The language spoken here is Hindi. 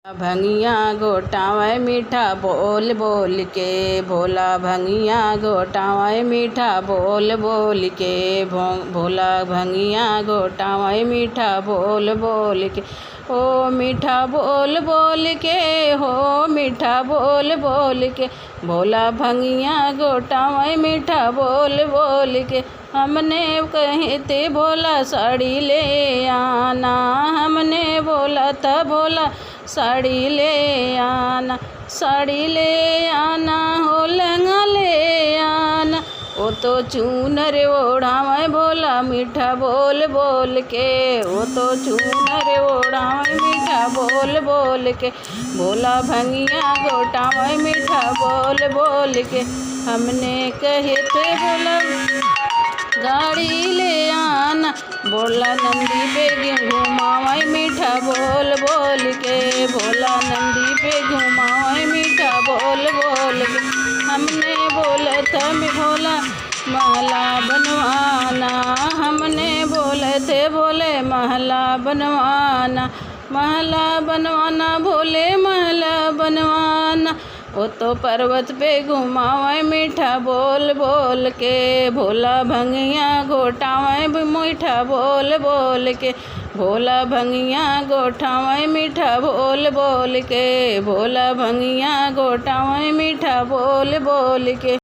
भंगिया घोटावे मीठा बोल बोल के, भोला भंगिया घोटावे मीठा बोल बोल के, भोला भंगिया घोटावे मीठा बोल बोल के, हो मीठा बोल बोल के, हो मीठा बोल बोल के, भोला भंगिया घोटावे मीठा बोल बोल के। हमने कहते भोला साड़ी ले आना, हमने बोला था भोला साड़ी ले आना, साड़ी ले आना, हो लहंगा ले आना, वो तो चूनर ओढ़ावे भोला मीठा बोल बोल के, वो तो चूनर ओढ़ावे मीठा बोल बोल के, भोला भंगिया घोटावे मीठा बोल बोल के। हमने कहे थे भोला गाड़ी ले आना, भोला नंदी पे घुमावे मीठा बोल बोल के, भोला नंदी पे घुमावे मीठा बोल बोल के। हमने बोला था भोला महला बनवाना, हमने बोले थे भोले महला बनवाना, महला बनवाना भोले महला बनवाना, वो तो पर्वत पे घुमावे मीठा बोल बोल के, भोला भंगिया घोटावे मीठा बोल बोल के, भोला भंगिया घोटावे मीठा बोल बोल के, भोला भंगिया घोटावे मीठा बोल बोल के।